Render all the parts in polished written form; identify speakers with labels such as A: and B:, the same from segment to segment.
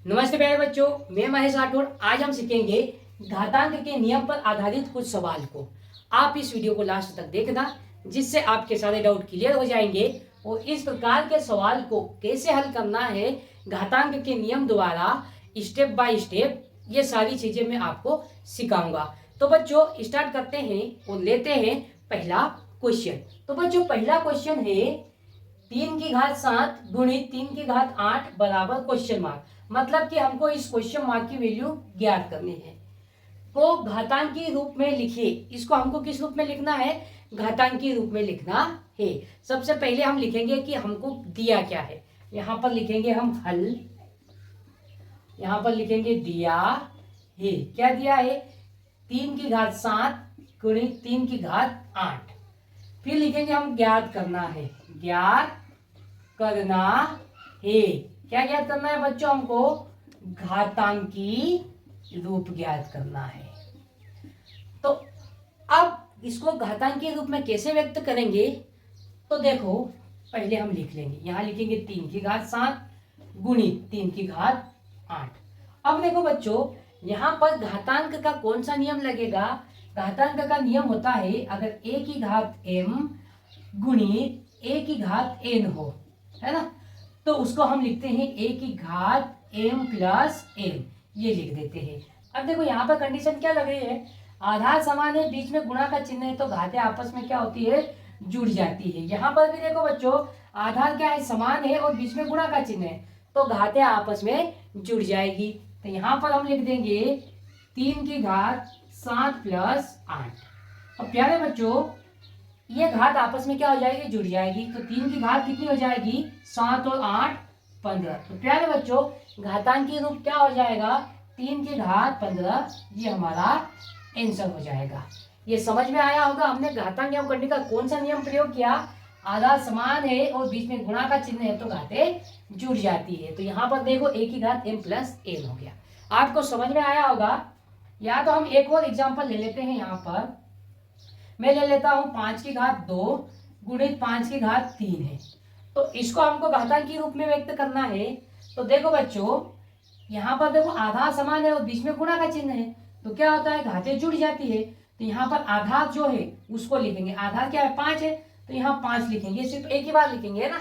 A: नमस्ते प्यारे बच्चों, मैं महेश राठौड़। आज हम सीखेंगे घातांक के नियम पर आधारित कुछ सवाल को। आप इस वीडियो को लास्ट तक देखना, जिससे आपके सारे डाउट क्लियर हो जाएंगे और इस प्रकार के सवाल को कैसे हल करना है घातांक के नियम द्वारा स्टेप बाय स्टेप, ये सारी चीजें मैं आपको सिखाऊंगा। तो बच्चों स्टार्ट करते हैं और लेते हैं पहला क्वेश्चन। तो बच्चों पहला क्वेश्चन है 3 की घात 7 गुणित 3 की घात 8 बराबर क्वेश्चन मार्क। मतलब कि हमको इस क्वेश्चन मार्क की वैल्यू ज्ञात करनी है। तो घातांकी रूप में लिखिए। इसको हमको किस रूप में लिखना है? घातांकी रूप में लिखना है। सबसे पहले हम लिखेंगे कि हमको दिया क्या है। यहां पर लिखेंगे हम हल, यहां पर लिखेंगे दिया है। क्या दिया है? 3 की घात 7 गुणित 3 की घात 8। फिर लिखेंगे हम ज्ञात करना है, ज्ञात करना है। क्या ज्ञात करना है बच्चों? हमको घातांकी रूप ज्ञात करना है। तो अब इसको घातांकी रूप में कैसे व्यक्त करेंगे? तो देखो पहले हम लिख लेंगे, यहां लिखेंगे 3 की घात 7 गुणित 3 की घात 8। अब देखो बच्चों यहां पर घातांक का कौन सा नियम लगेगा? घातांक का नियम होता है अगर a की घात m गुणित a की घात n हो, है ना, तो उसको हम लिखते हैं a की घात m प्लस n, ये लिख देते हैं। अब देखो यहाँ पर कंडीशन क्या लग रही है? आधार समान है, बीच में गुणा का चिन्ह है, तो घातें आपस में क्या होती है? जुड़ जाती है। यहाँ पर भी देखो बच्चों आधार क्या है? समान है और बीच में गुणा का चिन्ह है, तो घातें आपस में जुड़ जाएगी। तो यहाँ पर हम लिख देंगे 3 की घात 7 प्लस 8। अब प्यारे बच्चों ये घात आपस में क्या हो जाएगी? जुड़ जाएगी। तो 3 की घात कितनी हो जाएगी? 7 और 8 15। तो प्यारे बच्चों घातांकी रूप क्या हो जाएगा? 3 की घात 15। ये हमारा आंसर हो जाएगा। ये समझ में आया होगा हमने घातांक एवं करने का कौन सा नियम प्रयोग किया? आधार समान है और बीच में गुणा का चिन्ह है, तो घातें जुड़ जाती है। तो यहाँ पर देखो a की घात m प्लस n हो गया। आपको समझ में आया होगा। या तो हम एक और एग्जाम्पल ले लेते हैं। यहाँ पर मैं ले लेता हूं 5 की घात 2 गुणित 5 की घात 3 है, तो इसको हमको घातांकी रूप में व्यक्त करना है। तो देखो बच्चों यहाँ पर देखो आधार समान है और बीच में गुणा का चिन्ह है, तो क्या होता है? घातें जुड़ जाती है। तो यहाँ पर आधार जो है उसको लिखेंगे। आधार क्या है? 5 है, तो यहाँ 5 लिखेंगे, सिर्फ एक ही बार लिखेंगे, है ना।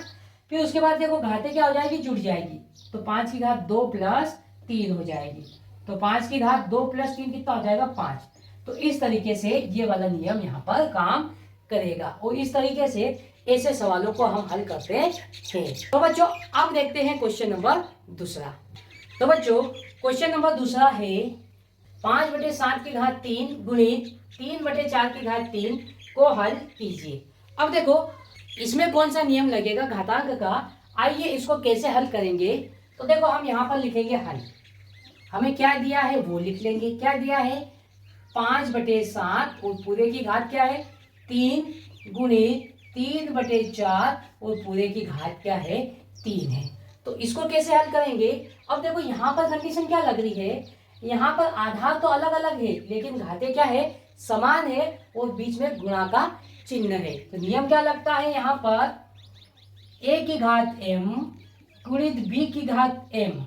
A: फिर उसके बाद देखो घातें क्या हो जाएगी? जुड़ जाएगी। तो 5 की घात 2 प्लस 3 हो जाएगी। तो 5 की घात 2 प्लस 3 कितना हो जाएगा? 5। तो इस तरीके से ये वाला नियम यहाँ पर काम करेगा और इस तरीके से ऐसे सवालों को हम हल करते हैं। तो बच्चों अब देखते हैं क्वेश्चन नंबर दूसरा। तो बच्चों क्वेश्चन नंबर दूसरा है 5/7 की घात 3 गुणित 3/4 की घात 3 को हल कीजिए। अब देखो इसमें कौन सा नियम लगेगा घातांक का? आइए इसको कैसे हल करेंगे। तो देखो हम यहाँ पर लिखेंगे हल। हमें क्या दिया है वो लिख लेंगे। क्या दिया है? 5/7 और पूरे की घात क्या है? 3 गुणित 3/4 और पूरे की घात क्या है? 3 है। तो इसको कैसे हल करेंगे? अब देखो यहाँ पर कंडीशन क्या लग रही है? यहाँ पर आधार तो अलग अलग है लेकिन घातें क्या है? समान है और बीच में गुणा का चिन्ह है। तो नियम क्या लगता है यहाँ पर? a की घात m गुणित b की घात m।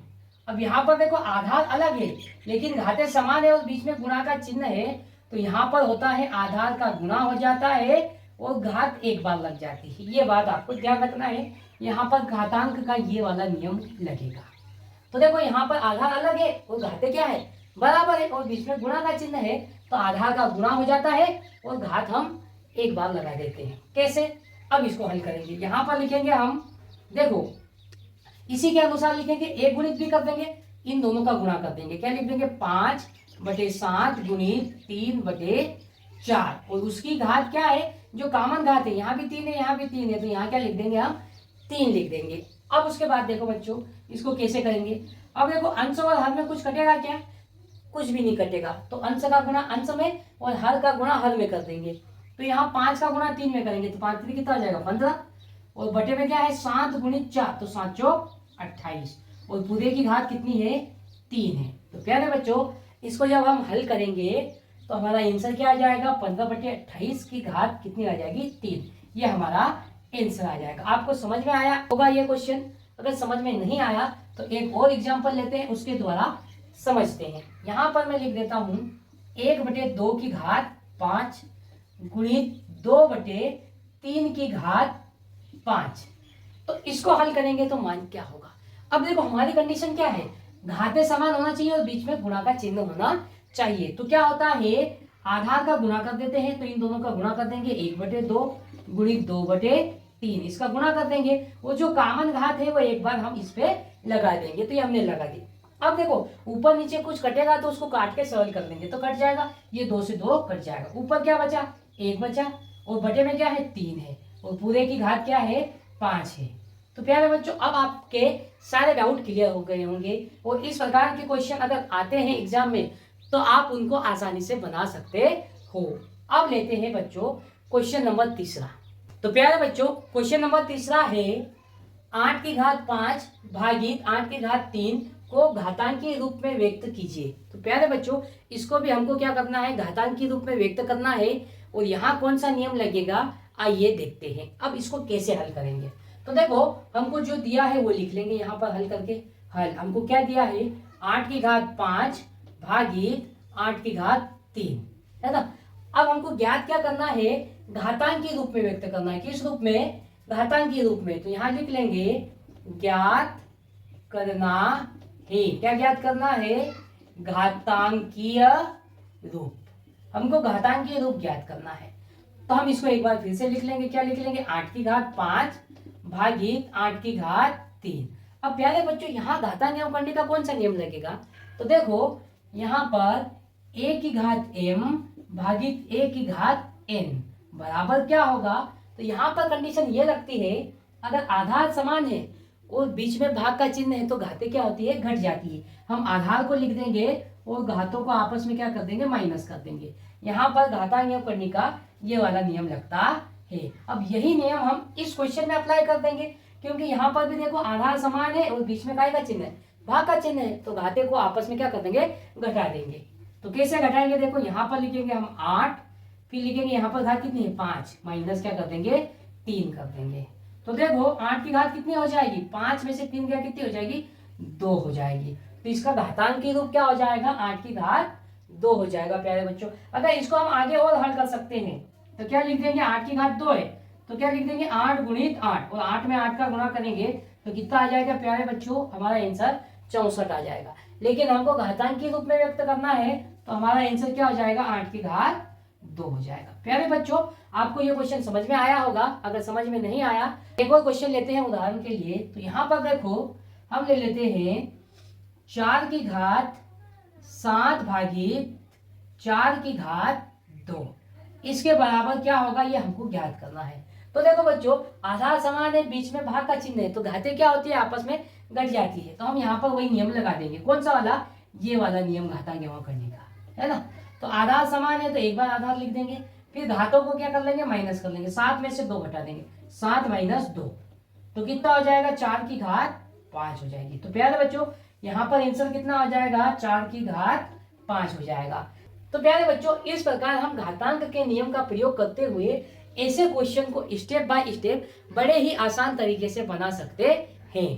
A: अब यहाँ पर देखो आधार अलग है लेकिन घातें समान है और बीच में गुणा का चिन्ह है, तो यहाँ पर होता है आधार का गुणा हो जाता है और घात एक बार लग जाती है। ये बात आपको ध्यान रखना है। यहाँ पर घातांक का ये वाला नियम लगेगा। तो देखो यहाँ पर आधार अलग है और घातें क्या है? बराबर है और बीच में गुणा का चिन्ह है, तो आधार का गुणा हो जाता है और घात हम एक बार लगा देते हैं। कैसे? अब इसको हल करेंगे। यहाँ पर लिखेंगे हम, देखो इसी के अनुसार लिखेंगे, एक गुणित भी कर देंगे, इन दोनों का गुणा कर देंगे। क्या लिख देंगे? 5/7 गुणित 3/4 और उसकी घात क्या है? जो कॉमन घात है, यहाँ भी 3 है यहाँ भी 3 है, तो यहाँ क्या लिख देंगे? हम 3 लिख देंगे। अब उसके बाद देखो बच्चों इसको कैसे करेंगे। अब देखो अंश और हर में कुछ कटेगा क्या? कुछ भी नहीं कटेगा। तो अंश का गुणा अंश में और हर का गुणा हर में कर देंगे। तो यहाँ 5 का गुणा 3 में करेंगे, तो 5 3 कितना हो जाएगा? 15 और बटे में क्या है? 7 गुणित 4, तो 7 चौक 28 और पूरे की घात कितनी है? 3 है। तो प्यारे बच्चों इसको जब हम हल करेंगे तो हमारा आंसर क्या आ जाएगा? 15/28 की घात कितनी आ जाएगी? 3। ये हमारा आंसर आ जाएगा। आपको समझ में आया होगा ये क्वेश्चन? अगर समझ में नहीं आया तो एक और एग्जाम्पल लेते हैं, उसके द्वारा समझते हैं। यहाँ पर मैं लिख देता हूँ 1/2 की घात 5 गुणित 2/3 की घात 5। तो इसको हल करेंगे तो मान क्या होगा। अब देखो हमारी कंडीशन क्या है, घातें समान होना चाहिए और बीच में गुणा का चिन्ह होना चाहिए। तो क्या होता है, आधार का गुणा कर देते हैं, तो इन दोनों का गुणा कर देंगे 1/2 गुणित 2/3, इसका गुणा कर देंगे। वो जो कॉमन घात है वो एक बार हम इस पे लगा देंगे, तो ये हमने लगा दी। अब देखो ऊपर नीचे कुछ कटेगा तो उसको काट के सरल कर देंगे, तो कट जाएगा, ये 2 से 2 कट जाएगा। ऊपर क्या बचा, 1 बचा, और बटे में क्या है 3 है, और पूरे की घात क्या है 5 है। तो प्यारे बच्चों अब आपके सारे डाउट क्लियर हो गए होंगे, और इस प्रकार के क्वेश्चन अगर आते हैं एग्जाम में तो आप उनको आसानी से बना सकते हो। अब लेते हैं बच्चों क्वेश्चन नंबर तीसरा। तो प्यारे बच्चों क्वेश्चन नंबर तीसरा है 8 की घात 5 भागित 8 की घात 3 को घातांकी रूप में व्यक्त कीजिए। तो प्यारे बच्चों इसको भी हमको क्या करना है, घातांकी रूप में व्यक्त करना है, और यहाँ कौन सा नियम लगेगा आइए देखते हैं। अब इसको कैसे हल करेंगे, तो देखो हमको जो दिया है वो लिख लेंगे यहाँ पर हल करके। हल हमको क्या दिया है, 8 की घात 5 भागित 8 की घात 3, है ना। अब हमको ज्ञात क्या करना है, घातांकी रूप में व्यक्त करना है। किस रूप में, घातांकी रूप में। तो यहाँ लिख लेंगे ज्ञात करना है, क्या ज्ञात करना है, घातांकीय रूप। हमको घातांकीय रूप ज्ञात करना है। तो हम इसको एक बार फिर से लिख लेंगे, क्या लिख लेंगे, 8 की घात 5 भागित 8 की घात 3। अब प्यारे बच्चों यहाँ घाता नियम करने का कौन सा नियम लगेगा, तो देखो यहाँ पर a की घात m भागित a की घात n बराबर क्या होगा। तो यहाँ पर कंडीशन ये लगती है, अगर आधार समान है और बीच में भाग का चिन्ह है तो घातें क्या होती है, घट जाती है। हम आधार को लिख देंगे और घातों को आपस में क्या कर देंगे, माइनस कर देंगे। यहाँ पर घाता नियम करने का ये वाला नियम लगता है। अब यही नियम हम इस क्वेश्चन में अप्लाई कर देंगे, क्योंकि यहाँ पर भी देखो आधार समान है और बीच में काय का चिन्ह है, भाग का चिन्ह है, तो घाते को आपस में क्या कर देंगे, घटा देंगे। तो कैसे घटाएंगे, देखो यहाँ पर लिखेंगे हम 8, फिर लिखेंगे यहाँ पर घात कितनी है 5, माइनस क्या कर देंगे 3 कर देंगे। तो देखो 8 की घात कितनी हो जाएगी, 5 में से 3 क्या कितनी हो जाएगी, 2 हो जाएगी। तो इसका घातांकी रूप क्या हो जाएगा, 8 की घात 2 हो जाएगा। प्यारे बच्चों अगर इसको हम आगे और हल कर सकते हैं तो क्या लिख देंगे, 8 की घात 2 है तो क्या लिख देंगे 8 गुणित 8, और 8 में 8 का गुणा करेंगे तो कितना आ जाएगा प्यारे बच्चों, हमारा आंसर 64 आ जाएगा। लेकिन हमको घातांकी रूप में व्यक्त करना है तो हमारा आंसर क्या हो जाएगा, 8 की घात 2 हो जाएगा। प्यारे बच्चों आपको ये क्वेश्चन समझ में आया होगा। अगर समझ में नहीं आया एक और क्वेश्चन लेते हैं उदाहरण के लिए। तो यहाँ पर देखो हम ले लेते हैं 4 की घात 7 भागित 4 की घात 2, इसके बराबर क्या होगा ये हमको ज्ञात करना है। तो देखो बच्चों आधार समान है, बीच में भाग का चिन्ह है, तो घातें क्या होती है, आपस में घट जाती है। तो हम यहाँ पर वही नियम लगा देंगे, कौन सा वाला, ये वाला नियम घातांकी करने का, है ना। तो आधार समान है तो एक बार आधार लिख देंगे, फिर घातों को क्या कर लेंगे, माइनस कर लेंगे। 7 में से 2 घटा देंगे, 7 माइनस 2 तो कितना हो जाएगा, 4 की घात 5 हो जाएगी। तो प्यारे बच्चों यहाँ पर आंसर कितना हो जाएगा, 4 की घात 5 हो जाएगा। तो प्यारे बच्चों इस प्रकार हम घातांक के नियम का प्रयोग करते हुए ऐसे क्वेश्चन को स्टेप बाय स्टेप बड़े ही आसान तरीके से बना सकते हैं।